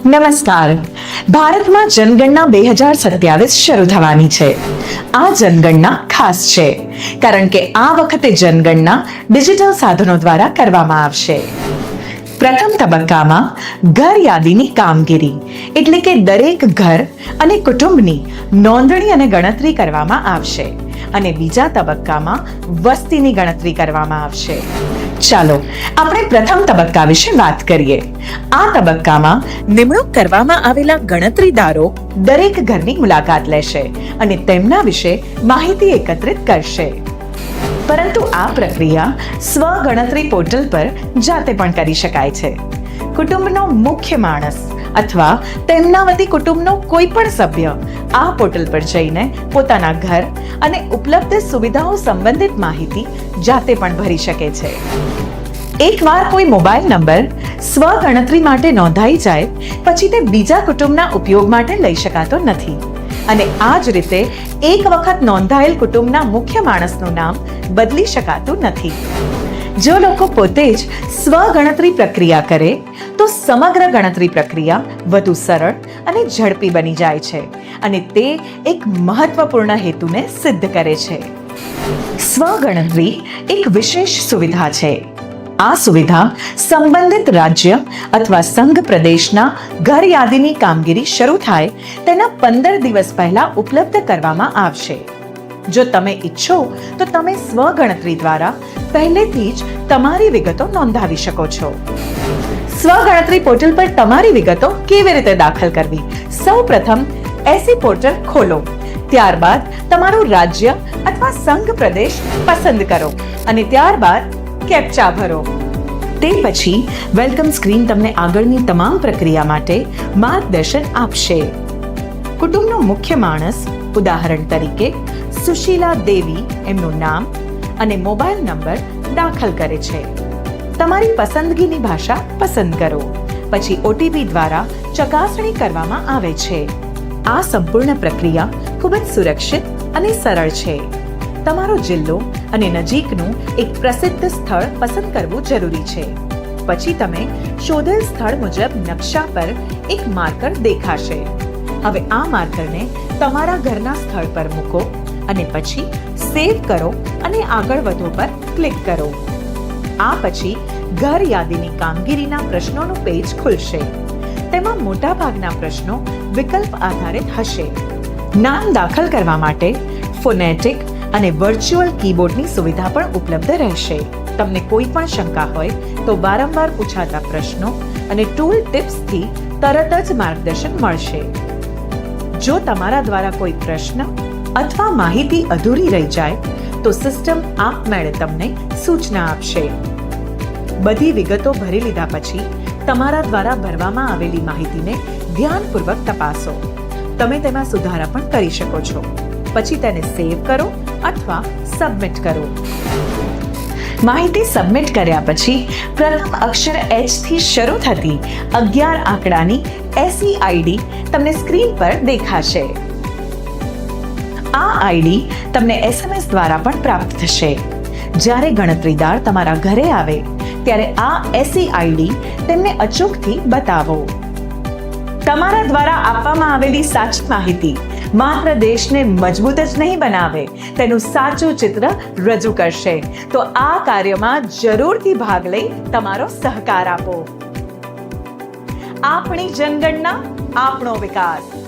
નમસ્કાર. ભારતમાં જનગણના 2027 શરૂ થવાની છે. આ જનગણના ખાસ છે કારણ કે આ વખતે જનગણના ડિજિટલ સાધનો દ્વારા કરવામાં આવશે. પ્રથમ તબક્કામાં ઘર યાદીની કામગીરી એટલે કે દરેક ઘર અને કુટુંબની નોંધણી અને ગણતરી કરવામાં આવશે અને બીજા તબક્કામાં વસ્તીની ગણતરી કરવામાં આવશે. ચાલો આપણે પ્રથમ તબક્કા વિશે વાત કરીએ. આ તબક્કામાં નિમણૂક કરવામાં આવેલા ગણતરીદારો દરેક ઘરની મુલાકાત લેશે અને તેમના વિશે માહિતી એકત્રિત કરશે. પરંતુ આ પ્રક્રિયા સ્વ ગણતરી પોર્ટલ પર જાતે પણ કરી શકાય છે. કુટુંબનો મુખ્ય માણસ અથવા તેમના વતી કુટુંબનો કોઈ પણ સભ્ય આ પોર્ટલ પર જઈને પોતાના ઘર અને ઉપલબ્ધ સુવિધાઓ સંબંધિત માહિતી જાતે પણ ભરી શકે છે. એકવાર કોઈ મોબાઈલ નંબર સ્વ ગણતરી માટે નોંધાઈ જાય પછી તે બીજા કુટુંબના ઉપયોગ માટે લઈ શકાતો નથી અને આ જ રીતે એક વખત નોંધાયેલ કુટુંબના મુખ્ય માણસનું નામ બદલી શકાતું નથી. જો લોકો પોતે જ સ્વ ગણતરી પ્રક્રિયા કરે તો સમગ્ર ગણતરી પ્રક્રિયા વધુ સરળ અને ઝડપી બની જાય છે અને તે એક મહત્વપૂર્ણ હેતુને સિદ્ધ કરે છે. સ્વ ગણતરી એક વિશેષ સુવિધા છે. આ સુવિધા સંબંધિત રાજ્ય અથવા સંઘ પ્રદેશના ઘર યાદીની કામગીરી શરૂ થાય તેના 15 દિવસ પહેલા ઉપલબ્ધ કરવામાં આવશે. જો તમે ઈચ્છો તો તમે સ્વ ગણતરી દ્વારા પહેલેથી જ તમારી વિગતો નોંધાવી શકો છો. સ્વ ગણતરી પોર્ટલ પર તમારી વિગતો કેવી રીતે દાખલ કરવી? સૌપ્રથમ એસી પોર્ટલ ખોલો. ત્યારબાદ તમારું રાજ્ય અથવા સંઘ પ્રદેશ પસંદ કરો અને ત્યારબાદ કેપ્ચા ભરો. તે પછી વેલકમ સ્ક્રીન તમને આગળની તમામ પ્રક્રિયા માટે માર્ગદર્શન આપશે. કુટુંબનો મુખ્ય માણસ, ઉદાહરણ તરીકે સુશીલા દેવી એમનું નામ અને મોબાઈલ નંબર દાખલ કરે છે. તમારી પસંદગીની ભાષા પસંદ કરો. પછી ઓટીપી દ્વારા ચકાસણી કરવામાં આવે છે. આ સંપૂર્ણ પ્રક્રિયા ખૂબ જ સુરક્ષિત અને સરળ છે. તમારો જિલ્લો અને નજીકનું એક પ્રસિદ્ધ સ્થળ પસંદ કરવું જરૂરી છે. પછી તમે શોધેલ સ્થળ મુજબ નકશા પર એક માર્કર દેખાશે. હવે આ માર્કરને તમારા ઘરના સ્થળ પર મૂકો અને પછી સેવ કરો અને આગળ વધો પર ક્લિક કરો. આ પછી ઘર યાદીની કામગીરીના પ્રશ્નોનું પેજ ખુલશે. તેમાં મોટા ભાગના પ્રશ્નો વિકલ્પ આધારિત હશે. નામ દાખલ કરવા માટે ફોનેટિક અને વર્ચ્યુઅલ કીબોર્ડની સુવિધા પણ ઉપલબ્ધ રહેશે. તમને કોઈ પણ શંકા હોય તો વારંવાર પૂછાતા પ્રશ્નો અને ટૂલ ટિપ્સથી તરત જ માર્ગદર્શન મળશે. જો તમારા દ્વારા કોઈ પ્રશ્ન અથવા માહિતી અધૂરી રહી જાય તો સિસ્ટમ આપમેળે તમને સૂચના આપશે. બધી વિગતો ભરી લીધા પછી તમારા દ્વારા ભરવામાં આવેલી માહિતીને ધ્યાનપૂર્વક તપાસો. તમે તેમાં સુધારા પણ કરી શકો છો. પછી તેને સેવ કરો અથવા સબમિટ કરો. માહિતી સબમિટ કર્યા પછી પ્રથમ અક્ષર H થી શરૂ થતી 11 આંકડાની એસી આઈડી તમને સ્ક્રીન પર દેખાશે. આ આઈડી તમને SMS દ્વારા પણ પ્રાપ્ત થશે. જ્યારે ગણતરીદાર તમારા ઘરે આવે ત્યારે આ એસી આઈડી તેમને અચૂકથી બતાવો. તમારા દ્વારા આપવામાં આવેલી સાચી માહિતી માત્ર દેશને મજબૂત જ નહીં બનાવે, તેનું સાચું ચિત્ર રજૂ કરશે. તો આ કાર્યમાં જરૂરથી ભાગ લઈ તમારો સહકાર આપો. આપણી જનગણના, આપણો વિકાસ.